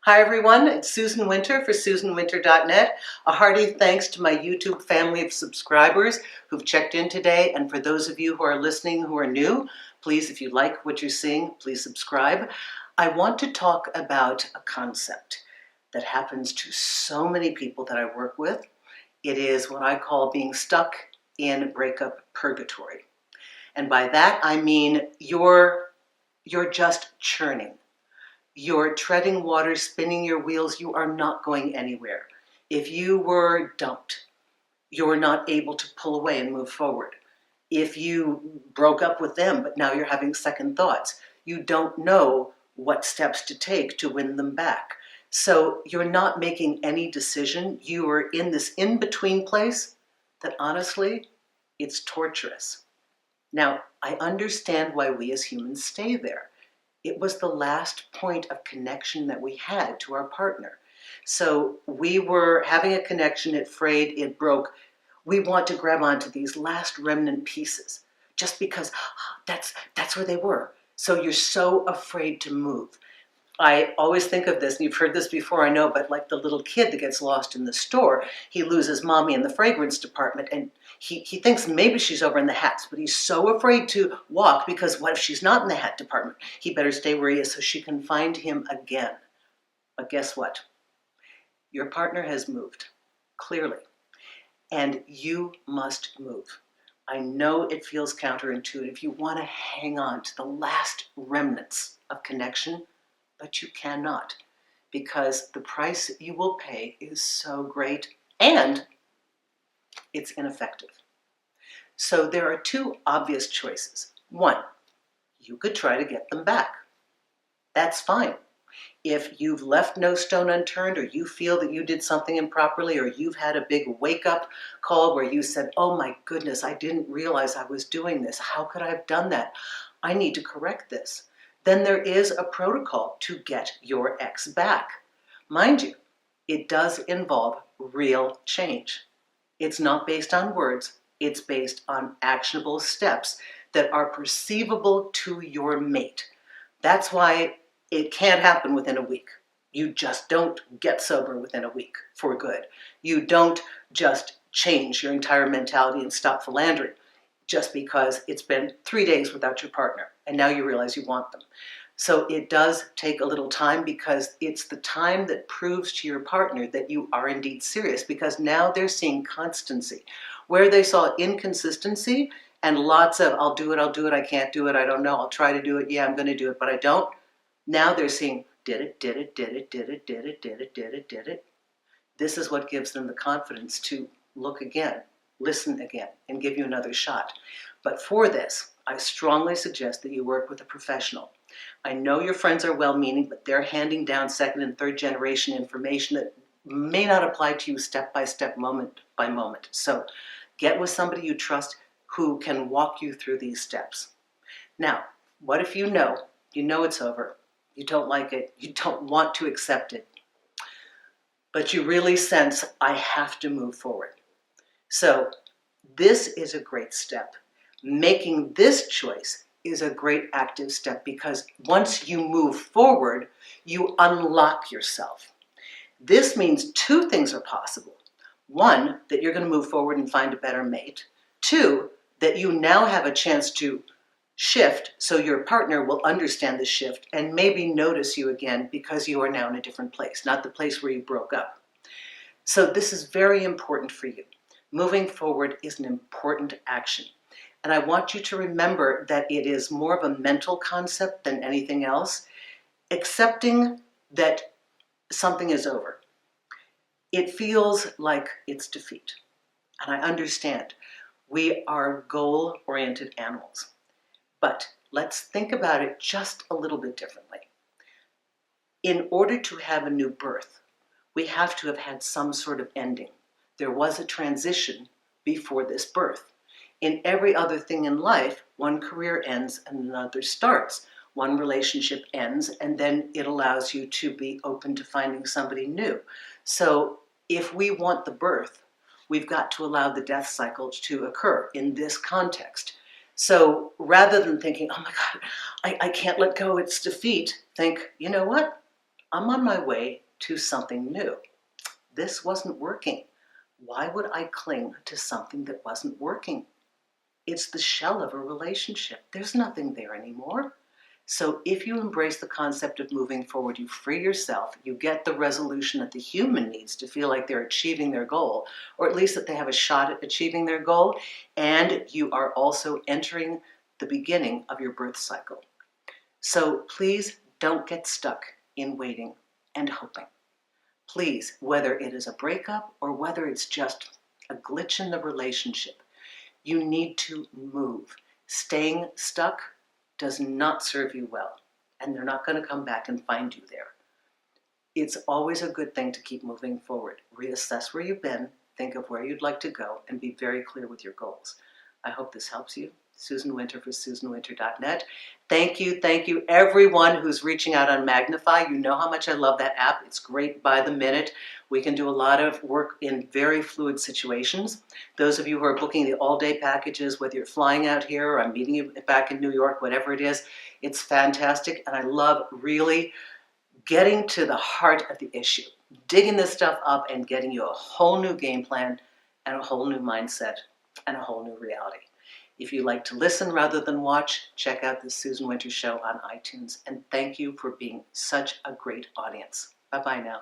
Hi everyone, it's Susan Winter for SusanWinter.net. A hearty thanks to my YouTube family of subscribers who've checked in today, and for those of you who are listening who are new, please, if you like what you're seeing, please subscribe. I want to talk about a concept that happens to so many people that I work with. It is what I call being stuck in breakup purgatory. And by that I mean you're just churning. You're treading water, spinning your wheels. You are not going anywhere. If you were dumped, you're not able to pull away and move forward. If you broke up with them, but now you're having second thoughts, you don't know what steps to take to win them back. So you're not making any decision. You are in this in-between place that honestly, it's torturous. Now, I understand why we as humans stay there. It was the last point of connection that we had to our partner. So we were having a connection, it frayed, it broke. We want to grab onto these last remnant pieces just because that's where they were. So you're so afraid to move. I always think of this, and you've heard this before, I know, but like the little kid that gets lost in the store, he loses mommy in the fragrance department, and he thinks maybe she's over in the hats, but he's so afraid to walk because what if she's not in the hat department? He better stay where he is so she can find him again. But guess what? Your partner has moved, clearly, and you must move. I know it feels counterintuitive. You want to hang on to the last remnants of connection, but you cannot, because the price that you will pay is so great and it's ineffective. So there are two obvious choices. One, you could try to get them back. That's fine. If you've left no stone unturned, or you feel that you did something improperly, or you've had a big wake-up call where you said, oh my goodness, I didn't realize I was doing this. How could I have done that? I need to correct this. Then there is a protocol to get your ex back. Mind you, it does involve real change. It's not based on words, it's based on actionable steps that are perceivable to your mate. That's why it can't happen within a week. You just don't get sober within a week for good. You don't just change your entire mentality and stop philandering just because it's been 3 days without your partner and now you realize you want them. So it does take a little time, because it's the time that proves to your partner that you are indeed serious, because now they're seeing constancy. Where they saw inconsistency and lots of, I'll do it, I can't do it, I don't know, I'll try to do it, yeah, I'm going to do it, but I don't. Now they're seeing, did it. This is what gives them the confidence to look again, listen again, and give you another shot. But for this, I strongly suggest that you work with a professional. I know your friends are well-meaning, but they're handing down second and third generation information that may not apply to you step by step, moment by moment. So get with somebody you trust who can walk you through these steps. Now, what if you know it's over, you don't like it, you don't want to accept it, but you really sense, I have to move forward. So this is a great step. Making this choice is a great active step, because once you move forward, you unlock yourself. This means two things are possible. One, that you're going to move forward and find a better mate. Two, that you now have a chance to shift, so your partner will understand the shift and maybe notice you again because you are now in a different place, not the place where you broke up. So this is very important for you. Moving forward is an important action. And I want you to remember that it is more of a mental concept than anything else. Accepting that something is over. It feels like it's defeat. And I understand. We are goal-oriented animals. But let's think about it just a little bit differently. In order to have a new birth, we have to have had some sort of ending. There was a transition before this birth. In every other thing in life, one career ends and another starts. One relationship ends, and then it allows you to be open to finding somebody new. So if we want the birth, we've got to allow the death cycle to occur in this context. So rather than thinking, oh my God, I can't let go, it's defeat, think, you know what? I'm on my way to something new. This wasn't working. Why would I cling to something that wasn't working? It's the shell of a relationship. There's nothing there anymore. So if you embrace the concept of moving forward, you free yourself, you get the resolution that the human needs to feel like they're achieving their goal, or at least that they have a shot at achieving their goal, and you are also entering the beginning of your birth cycle. So please don't get stuck in waiting and hoping. Please, whether it is a breakup or whether it's just a glitch in the relationship, you need to move. Staying stuck does not serve you well, and they're not going to come back and find you there. It's always a good thing to keep moving forward. Reassess where you've been, think of where you'd like to go, and be very clear with your goals. I hope this helps you. Susan Winter for SusanWinter.net. Thank you, everyone who's reaching out on Magnify. You know how much I love that app. It's great by the minute. We can do a lot of work in very fluid situations. Those of you who are booking the all-day packages, whether you're flying out here or I'm meeting you back in New York, whatever it is, it's fantastic. And I love really getting to the heart of the issue, digging this stuff up and getting you a whole new game plan and a whole new mindset and a whole new reality. If you like to listen rather than watch, check out the Susan Winter Show on iTunes. And thank you for being such a great audience. Bye-bye now.